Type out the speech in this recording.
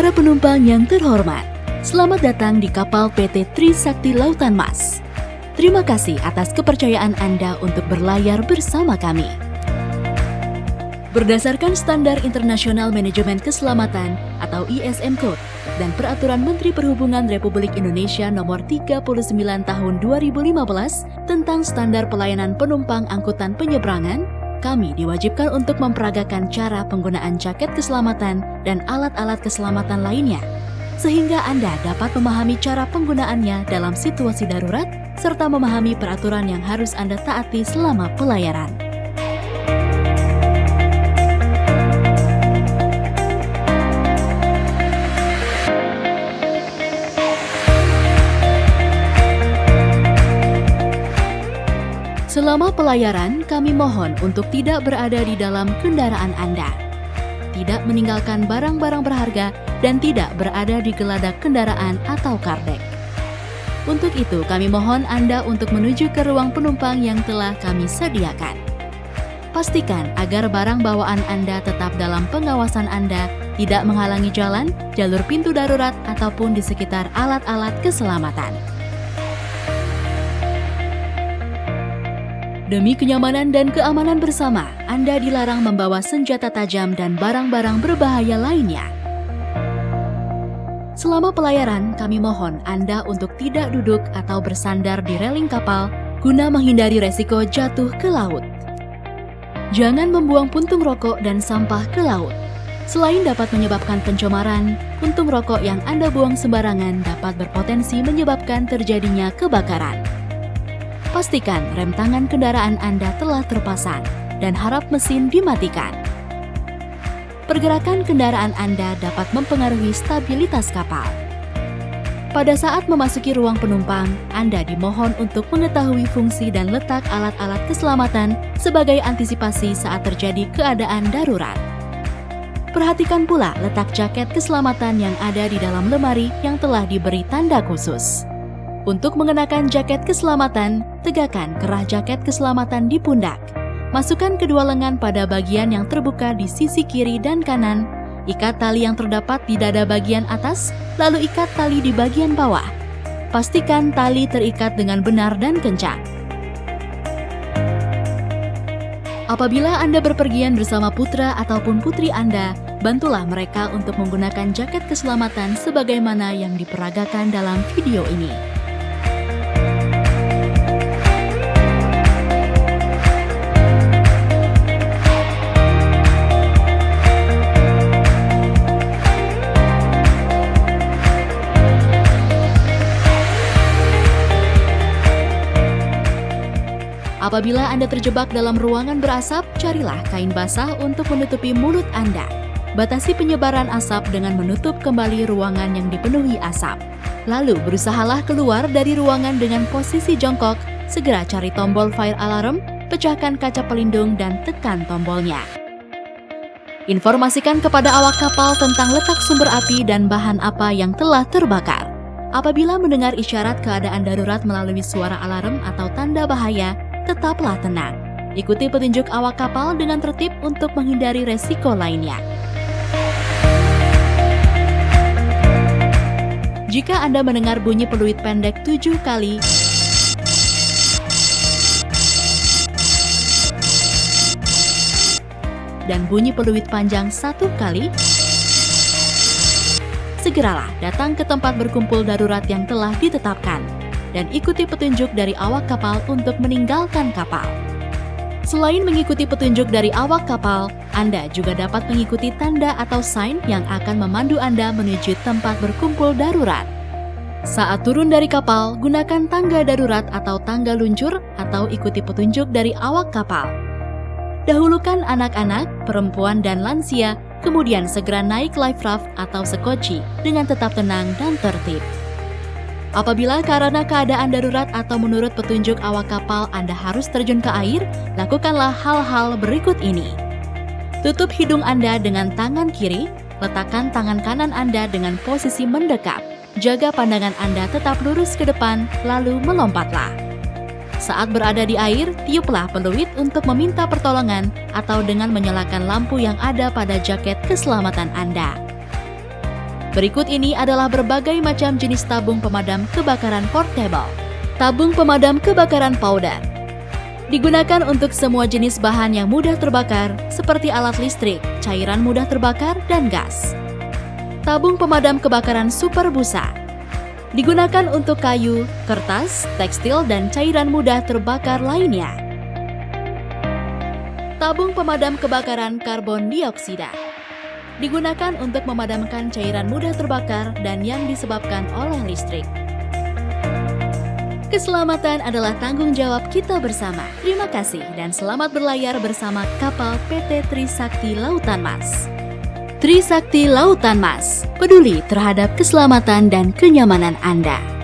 Para penumpang yang terhormat, selamat datang di kapal PT Trisakti Lautan Mas. Terima kasih atas kepercayaan Anda untuk berlayar bersama kami. Berdasarkan Standar Internasional Manajemen Keselamatan atau ISM Code dan Peraturan Menteri Perhubungan Republik Indonesia Nomor 39 Tahun 2015 tentang Standar Pelayanan Penumpang Angkutan Penyeberangan, kami diwajibkan untuk memperagakan cara penggunaan jaket keselamatan dan alat-alat keselamatan lainnya, sehingga Anda dapat memahami cara penggunaannya dalam situasi darurat, serta memahami peraturan yang harus Anda taati selama pelayaran. Selama pelayaran, kami mohon untuk tidak berada di dalam kendaraan Anda, tidak meninggalkan barang-barang berharga, dan tidak berada di geladak kendaraan atau kardek. Untuk itu, kami mohon Anda untuk menuju ke ruang penumpang yang telah kami sediakan. Pastikan agar barang bawaan Anda tetap dalam pengawasan Anda, tidak menghalangi jalan, jalur pintu darurat, ataupun di sekitar alat-alat keselamatan. Demi kenyamanan dan keamanan bersama, Anda dilarang membawa senjata tajam dan barang-barang berbahaya lainnya. Selama pelayaran, kami mohon Anda untuk tidak duduk atau bersandar di reling kapal guna menghindari resiko jatuh ke laut. Jangan membuang puntung rokok dan sampah ke laut. Selain dapat menyebabkan pencemaran, puntung rokok yang Anda buang sembarangan dapat berpotensi menyebabkan terjadinya kebakaran. Pastikan rem tangan kendaraan Anda telah terpasang dan harap mesin dimatikan. Pergerakan kendaraan Anda dapat mempengaruhi stabilitas kapal. Pada saat memasuki ruang penumpang, Anda dimohon untuk mengetahui fungsi dan letak alat-alat keselamatan sebagai antisipasi saat terjadi keadaan darurat. Perhatikan pula letak jaket keselamatan yang ada di dalam lemari yang telah diberi tanda khusus. Untuk mengenakan jaket keselamatan, tegakkan kerah jaket keselamatan di pundak. Masukkan kedua lengan pada bagian yang terbuka di sisi kiri dan kanan. Ikat tali yang terdapat di dada bagian atas, lalu ikat tali di bagian bawah. Pastikan tali terikat dengan benar dan kencang. Apabila Anda berpergian bersama putra ataupun putri Anda, bantulah mereka untuk menggunakan jaket keselamatan sebagaimana yang diperagakan dalam video ini. Apabila Anda terjebak dalam ruangan berasap, carilah kain basah untuk menutupi mulut Anda. Batasi penyebaran asap dengan menutup kembali ruangan yang dipenuhi asap. Lalu berusahalah keluar dari ruangan dengan posisi jongkok, segera cari tombol fire alarm, pecahkan kaca pelindung dan tekan tombolnya. Informasikan kepada awak kapal tentang letak sumber api dan bahan apa yang telah terbakar. Apabila mendengar isyarat keadaan darurat melalui suara alarm atau tanda bahaya, tetaplah tenang. Ikuti petunjuk awak kapal dengan tertib untuk menghindari resiko lainnya. Jika Anda mendengar bunyi peluit pendek 7 kali, dan bunyi peluit panjang 1 kali, segeralah datang ke tempat berkumpul darurat yang telah ditetapkan dan ikuti petunjuk dari awak kapal untuk meninggalkan kapal. Selain mengikuti petunjuk dari awak kapal, Anda juga dapat mengikuti tanda atau sign yang akan memandu Anda menuju tempat berkumpul darurat. Saat turun dari kapal, gunakan tangga darurat atau tangga luncur atau ikuti petunjuk dari awak kapal. Dahulukan anak-anak, perempuan, dan lansia, kemudian segera naik life raft atau sekoci dengan tetap tenang dan tertib. Apabila karena keadaan darurat atau menurut petunjuk awak kapal Anda harus terjun ke air, lakukanlah hal-hal berikut ini. Tutup hidung Anda dengan tangan kiri, letakkan tangan kanan Anda dengan posisi mendekap. Jaga pandangan Anda tetap lurus ke depan, lalu melompatlah. Saat berada di air, tiuplah peluit untuk meminta pertolongan atau dengan menyalakan lampu yang ada pada jaket keselamatan Anda. Berikut ini adalah berbagai macam jenis tabung pemadam kebakaran portable. Tabung pemadam kebakaran powder digunakan untuk semua jenis bahan yang mudah terbakar seperti alat listrik, cairan mudah terbakar, dan gas. Tabung pemadam kebakaran super busa digunakan untuk kayu, kertas, tekstil, dan cairan mudah terbakar lainnya. Tabung pemadam kebakaran karbon dioksida digunakan untuk memadamkan cairan mudah terbakar dan yang disebabkan oleh listrik. Keselamatan adalah tanggung jawab kita bersama. Terima kasih dan selamat berlayar bersama kapal PT Trisakti Lautan Mas. Trisakti Lautan Mas, peduli terhadap keselamatan dan kenyamanan Anda.